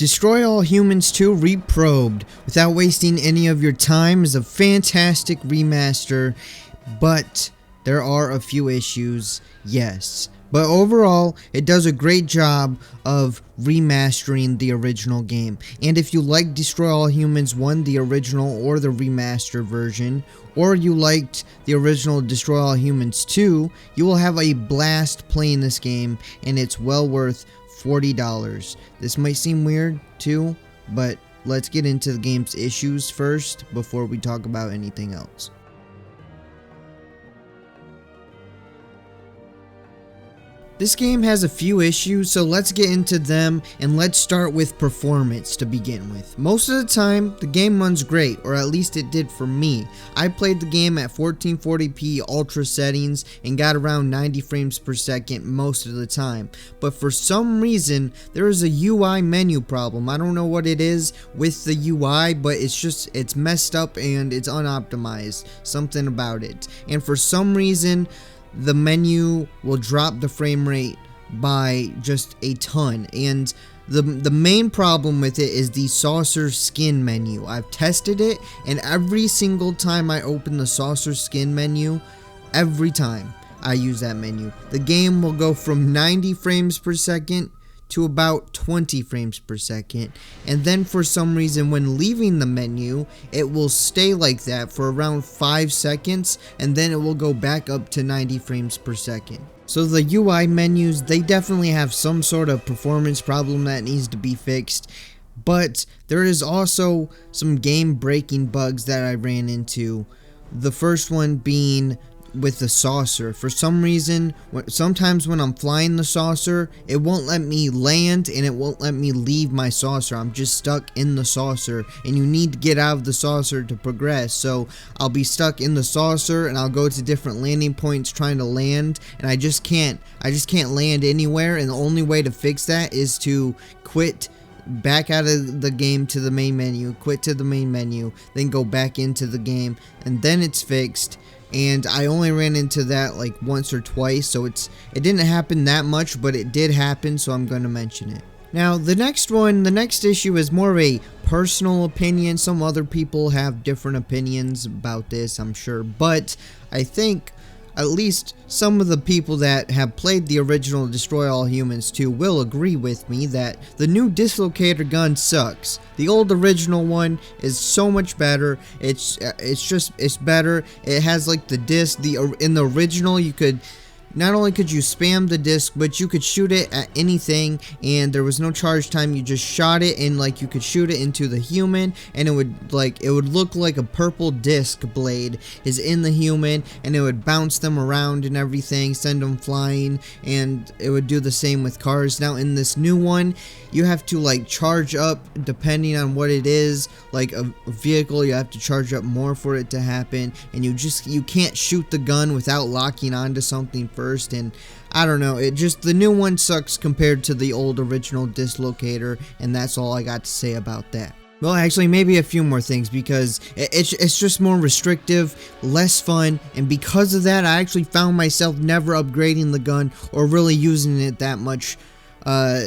Destroy All Humans 2 Reprobed, without wasting any of your time, is a fantastic remaster, but there are a few issues, yes. But overall, it does a great job of remastering the original game. And if you like Destroy All Humans 1, the original or the remaster version, or you liked the original Destroy All Humans 2, you will have a blast playing this game, and it's well worth $40. This might seem weird too, but let's get into the game's issues first before we talk about anything else. This game has a few issues, so let's get into them, and let's start with performance to begin with. Most of the time, the game runs great, or at least it did for me. I played the game at 1440p ultra settings and got around 90 frames per second most of the time. But for some reason, there is a UI menu problem. I don't know what it is with the UI, but it's messed up and it's unoptimized. Something about it. And for some reason, the menu will drop the frame rate by just a ton, and the main problem with it is the saucer skin menu. I've tested it, and every single time I open the saucer skin menu, every time I use that menu, the game will go from 90 frames per second to about 20 frames per second, and then for some reason when leaving the menu it will stay like that for around 5 seconds, and then it will go back up to 90 frames per second. So the UI menus, they definitely have some sort of performance problem that needs to be fixed, but there is also some game breaking bugs that I ran into. The first one being with the saucer. For some reason, sometimes when I'm flying the saucer, it won't let me land and it won't let me leave my saucer. I'm just stuck in the saucer, and you need to get out of the saucer to progress. So I'll be stuck in the saucer and I'll go to different landing points trying to land, and I just can't land anywhere, and the only way to fix that is to quit, back out of the game to the main menu, quit to the main menu, then go back into the game, and then it's fixed. And I only ran into that like once or twice, so it didn't happen that much, but it did happen, so I'm going to mention it. Now the next issue is more of a personal opinion. Some other people have different opinions about this, I'm sure, but I think at least some of the people that have played the original Destroy All Humans 2 will agree with me that the new dislocator gun sucks. The old original one is so much better. It's better. It has like the disc. In the original, you could not only could you spam the disc, but you could shoot it at anything, and there was no charge time. You just shot it, and like you could shoot it into the human, and it would look like a purple disc blade is in the human, and it would bounce them around and everything, send them flying, and it would do the same with cars. Now in this new one, you have to like charge up depending on what it is. Like a vehicle, you have to charge up more for it to happen, and you can't shoot the gun without locking onto something first, and I don't know, the new one sucks compared to the old original dislocator, and that's all I got to say about that. Well, actually, maybe a few more things, because it's just more restrictive, less fun, and because of that, I actually found myself never upgrading the gun or really using it that much.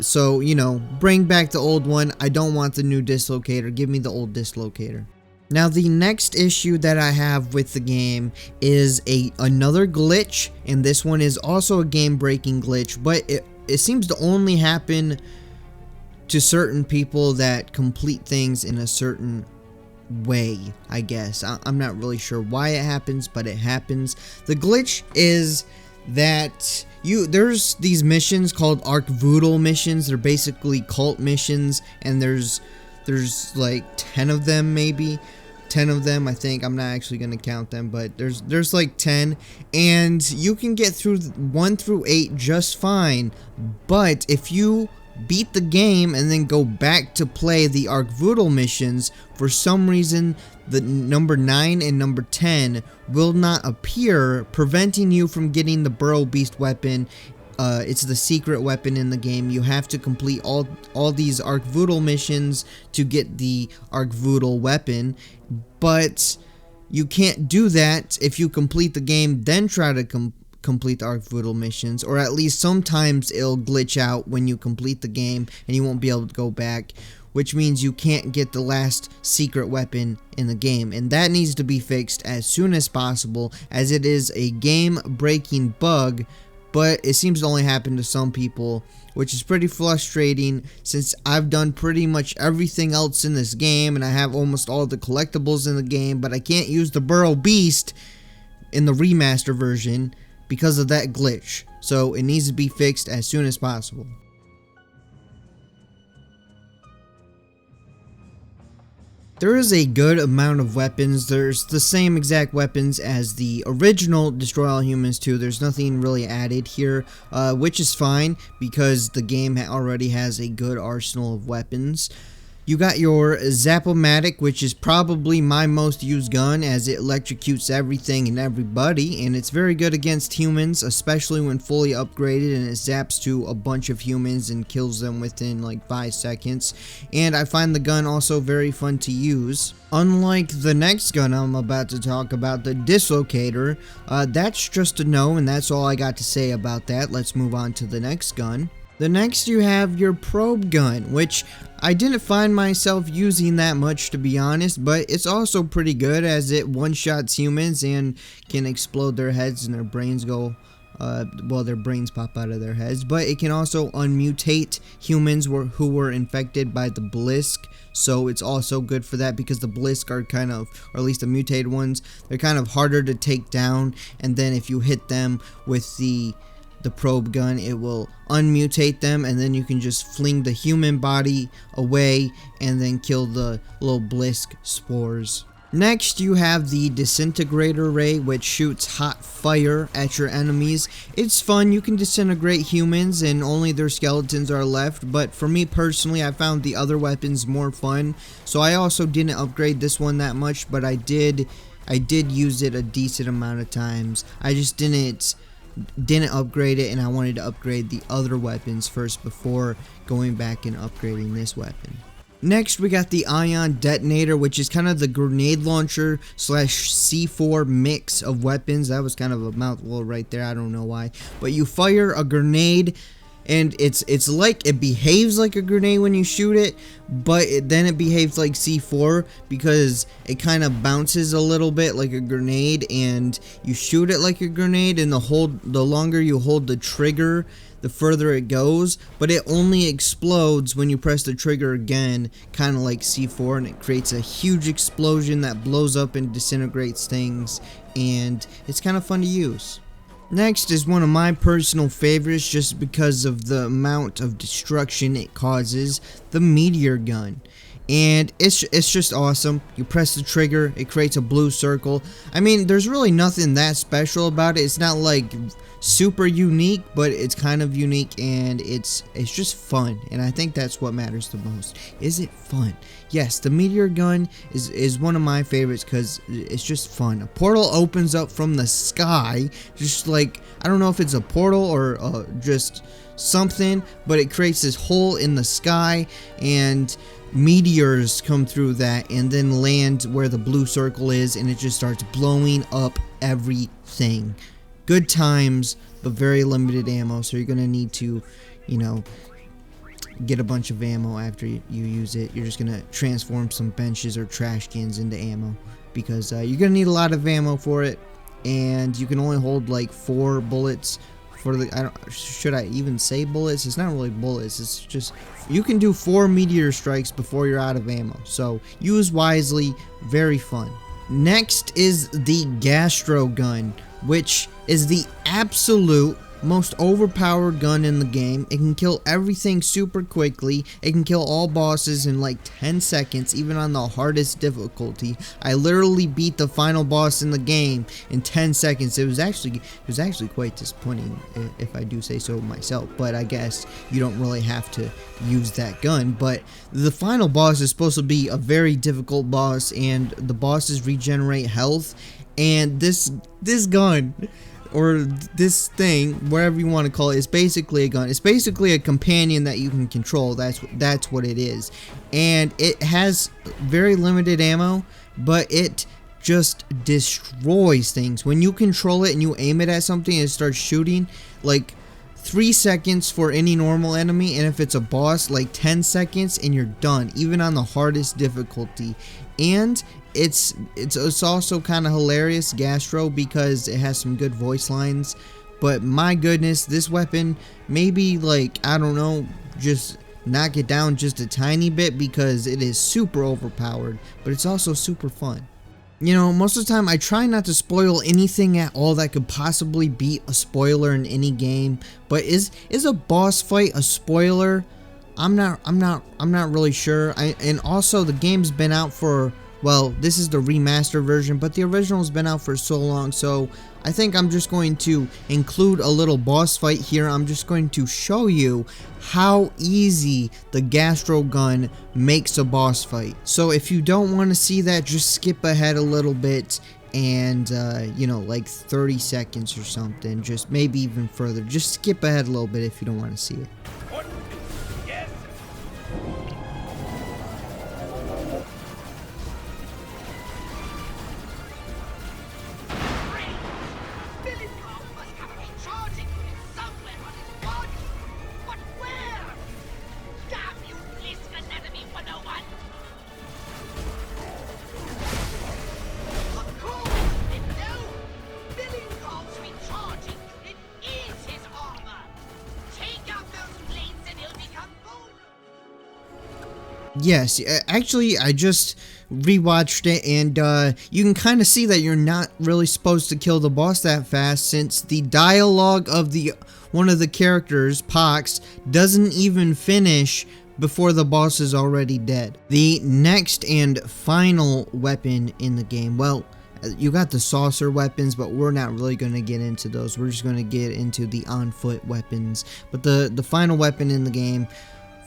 So, you know, bring back the old one. I don't want the new dislocator. Give me the old dislocator. Now the next issue that I have with the game is another glitch, and this one is also a game breaking glitch, but it seems to only happen to certain people that complete things in a certain way, I guess. I'm not really sure why it happens, but it happens. The glitch is that there's these missions called Archvoodle missions. They're basically cult missions, and there's like 10 of them, maybe 10 of them, I think. I'm not actually going to count them, but there's like 10, and you can get through 1 through 8 just fine. But if you beat the game and then go back to play the Archvoodle missions, for some reason the number 9 and number 10 will not appear, preventing you from getting the Burrow Beast weapon. It's the secret weapon in the game. You have to complete all these Archvoodle missions to get the Archvoodle weapon, but you can't do that if you complete the game then try to complete the Archvoodal missions, or at least sometimes it'll glitch out when you complete the game and you won't be able to go back, which means you can't get the last secret weapon in the game, and that needs to be fixed as soon as possible, as it is a game-breaking bug, but it seems to only happen to some people, which is pretty frustrating since I've done pretty much everything else in this game and I have almost all the collectibles in the game, but I can't use the Burrow Beast in the remaster version because of that glitch. So it needs to be fixed as soon as possible. There is a good amount of weapons. There's the same exact weapons as the original Destroy All Humans 2. There's nothing really added here, which is fine because the game already has a good arsenal of weapons. You got your Zap-O-Matic, which is probably my most used gun as it electrocutes everything and everybody, and it's very good against humans, especially when fully upgraded, and it zaps to a bunch of humans and kills them within like 5 seconds. And I find the gun also very fun to use. Unlike the next gun I'm about to talk about, the Dislocator, that's just a no, and that's all I got to say about that. Let's move on to the next gun. The next you have your probe gun, which I didn't find myself using that much, to be honest, but it's also pretty good as it one-shots humans and can explode their heads and their brains go, well, their brains pop out of their heads, but it can also unmutate humans who were infected by the Blisk, so it's also good for that because the Blisk are kind of, or at least the mutated ones, they're kind of harder to take down, and then if you hit them with the probe gun, it will unmutate them, and then you can just fling the human body away and then kill the little Blisk spores. Next, you have the Disintegrator Ray, which shoots hot fire at your enemies. It's fun, you can disintegrate humans and only their skeletons are left, but for me personally, I found the other weapons more fun, so I also didn't upgrade this one that much, but I did use it a decent amount of times. I just didn't upgrade it, and I wanted to upgrade the other weapons first before going back and upgrading this weapon. Next, we got the Ion Detonator, which is kind of the grenade launcher slash C4 mix of weapons. That was kind of a mouthful right there, I don't know why. But you fire a grenade, and it's like, it behaves like a grenade when you shoot it, but then it behaves like C4 because it kind of bounces a little bit like a grenade, and you shoot it like a grenade, and the longer you hold the trigger, the further it goes, but it only explodes when you press the trigger again, kind of like C4, and it creates a huge explosion that blows up and disintegrates things, and it's kind of fun to use. Next is one of my personal favorites just because of the amount of destruction it causes, the Meteor Gun. And it's just awesome. You press the trigger, it creates a blue circle. I mean, there's really nothing that special about it. It's not like super unique, but it's kind of unique, and it's just fun, and I think that's what matters the most. Is it fun? Yes, the Meteor Gun is one of my favorites because it's just fun. A portal opens up from the sky, just like, I don't know if it's a portal or just something, but it creates this hole in the sky, and meteors come through that and then land where the blue circle is, and it just starts blowing up everything. Good times, but very limited ammo, so you're gonna need to, you know, get a bunch of ammo after you use it. You're just gonna transform some benches or trash cans into ammo because you're gonna need a lot of ammo for it, and you can only hold like 4 bullets for the, should I even say bullets? It's not really bullets, it's just, you can do 4 meteor strikes before you're out of ammo, so use wisely, very fun. Next is the Gastro Gun, which is the absolute most overpowered gun in the game. It can kill everything super quickly. It can kill all bosses in like 10 seconds, even on the hardest difficulty. I literally beat the final boss in the game in 10 seconds. It was actually quite disappointing, if I do say so myself, but I guess you don't really have to use that gun. But the final boss is supposed to be a very difficult boss, and the bosses regenerate health, and this gun, or this thing, whatever you want to call it, is basically a gun. It's basically a companion that you can control. That's what it is. And it has very limited ammo, but it just destroys things. When you control it and you aim it at something and it starts shooting, like 3 seconds for any normal enemy, and if it's a boss, like 10 seconds and you're done, even on the hardest difficulty. And it's also kind of hilarious, Gastro, because it has some good voice lines. But my goodness, this weapon, maybe, like, I don't know, just knock it down just a tiny bit, because it is super overpowered, but it's also super fun. You know, most of the time I try not to spoil anything at all that could possibly be a spoiler in any game, but is a boss fight a spoiler? I'm not really sure. And also the game's been out for, well, this is the remastered version, but the original's been out for so long, so I think I'm just going to include a little boss fight here. I'm just going to show you how easy the Gastro gun makes a boss fight. So if you don't want to see that, just skip ahead a little bit and, you know, like 30 seconds or something. Just maybe even further. Just skip ahead a little bit if you don't want to see it. Yes, actually, I just rewatched it, and you can kind of see that you're not really supposed to kill the boss that fast, since the dialogue of one of the characters, Pox, doesn't even finish before the boss is already dead. The next and final weapon in the game, well, you got the saucer weapons, but we're not really going to get into those. We're just going to get into the on-foot weapons. But the final weapon in the game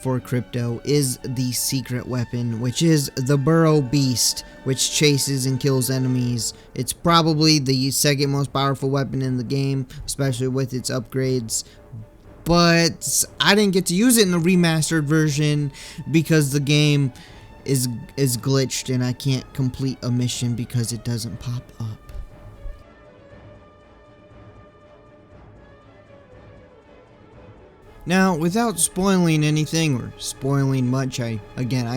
for Crypto is the secret weapon, which is the Burrow Beast, which chases and kills enemies. It's probably the second most powerful weapon in the game, especially with its upgrades. But I didn't get to use it in the remastered version because the game is glitched and I can't complete a mission because it doesn't pop up. Now, without spoiling anything or spoiling much, I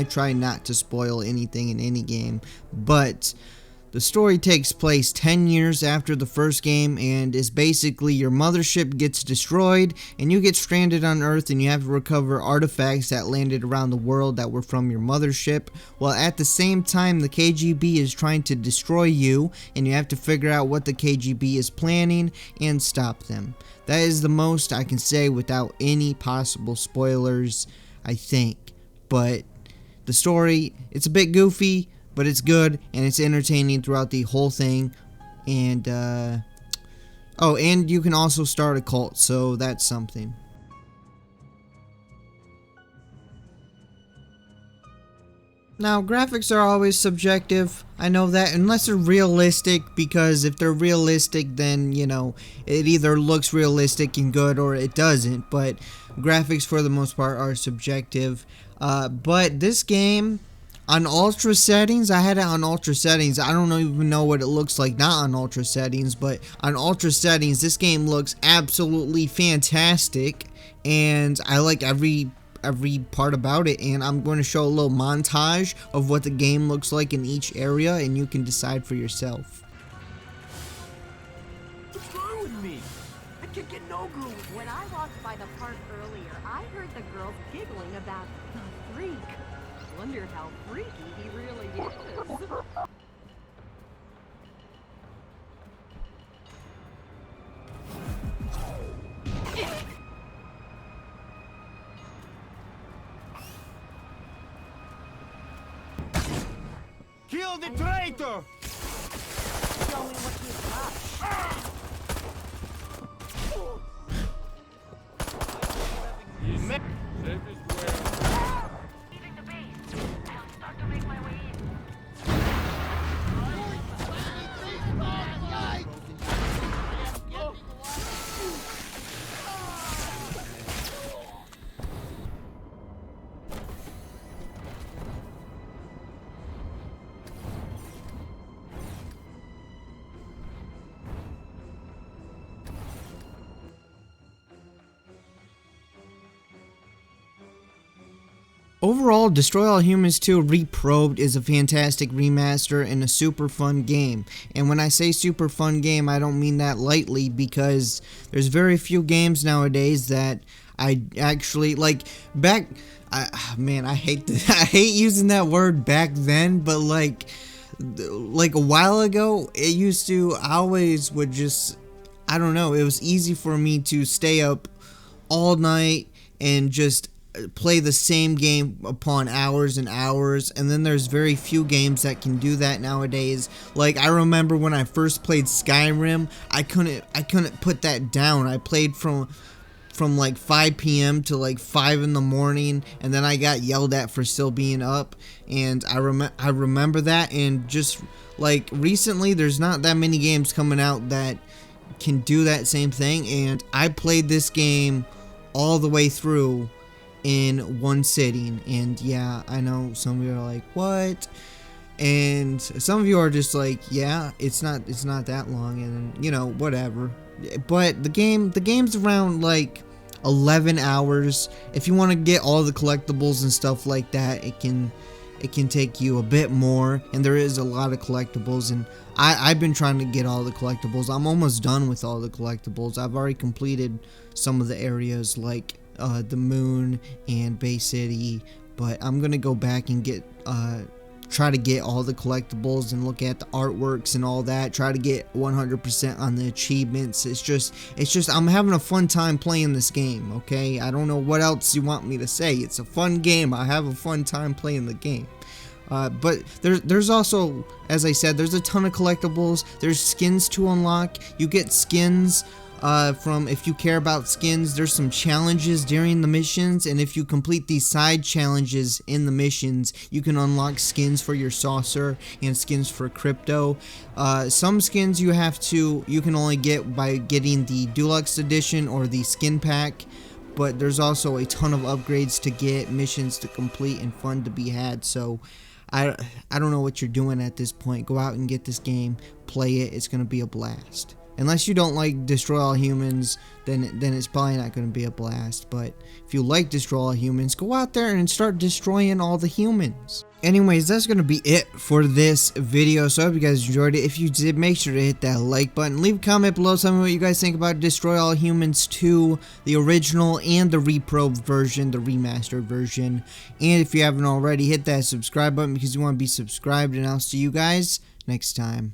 try not to spoil anything in any game, but the story takes place 10 years after the first game and is basically your mothership gets destroyed and you get stranded on Earth and you have to recover artifacts that landed around the world that were from your mothership, while at the same time the KGB is trying to destroy you and you have to figure out what the KGB is planning and stop them. That is the most I can say without any possible spoilers, I think. But the story, it's a bit goofy, but it's good and it's entertaining throughout the whole thing. And oh, and you can also start a cult, so that's something. Now, graphics are always subjective. I know that, unless they're realistic, because if they're realistic, then, you know, it either looks realistic and good or it doesn't. But graphics, for the most part, are subjective. But this game, on ultra settings, I had it on ultra settings. I don't even know what it looks like not on ultra settings, but on ultra settings, this game looks absolutely fantastic. And I like every part about it, and I'm going to show a little montage of what the game looks like in each area, and you can decide for yourself. What's wrong with me? I can't get no groove. When I walked by the park earlier, I heard the girls giggling about the freak. Wonder how freaky he really is. Kill the traitor! Show me what you've got. Leaving the base. I'll start to make my way in. Overall, Destroy All Humans 2 Reprobed is a fantastic remaster and a super fun game. And when I say super fun game, I don't mean that lightly, because there's very few games nowadays that I actually like. Man, I hate I hate using that word back then, but like a while ago, it used to. I always would just, I don't know. It was easy for me to stay up all night and just play the same game upon hours and hours, and then there's very few games that can do that nowadays. Like, I remember when I first played Skyrim, I couldn't put that down. I played from like 5 p.m. to like 5 in the morning, and then I got yelled at for still being up, and I remember that. And just like recently, there's not that many games coming out that can do that same thing, and I played this game all the way through in one sitting. And yeah, I know some of you are like, what? And some of you are just like, yeah, it's not that long, and you know, whatever. But the game's around like 11 hours. If you want to get all the collectibles and stuff like that, it can take you a bit more, and there is a lot of collectibles, and I've been trying to get all the collectibles. I'm almost done with all the collectibles. I've already completed some of the areas like the moon and Bay City, but I'm gonna go back and get try to get all the collectibles and look at the artworks and all that. Try to get 100% on the achievements. It's just I'm having a fun time playing this game, okay? I don't know what else you want me to say. It's a fun game. I have a fun time playing the game. But there's also, as I said, there's a ton of collectibles. There's skins to unlock. You get skins from, if you care about skins. There's some challenges during the missions, and if you complete these side challenges in the missions, you can unlock skins for your saucer and skins for crypto. Some skins you can only get by getting the deluxe edition or the skin pack, but there's also a ton of upgrades to get, missions to complete, and fun to be had. So I don't know what you're doing at this point. Go out and get this game, play it. It's gonna be a blast. Unless you don't like Destroy All Humans, then it's probably not going to be a blast. But if you like Destroy All Humans, go out there and start destroying all the humans. Anyways, that's going to be it for this video. So I hope you guys enjoyed it. If you did, make sure to hit that like button. Leave a comment below, tell me what you guys think about Destroy All Humans 2, the original and the reprobed version, the remastered version. And if you haven't already, hit that subscribe button because you want to be subscribed. And I'll see you guys next time.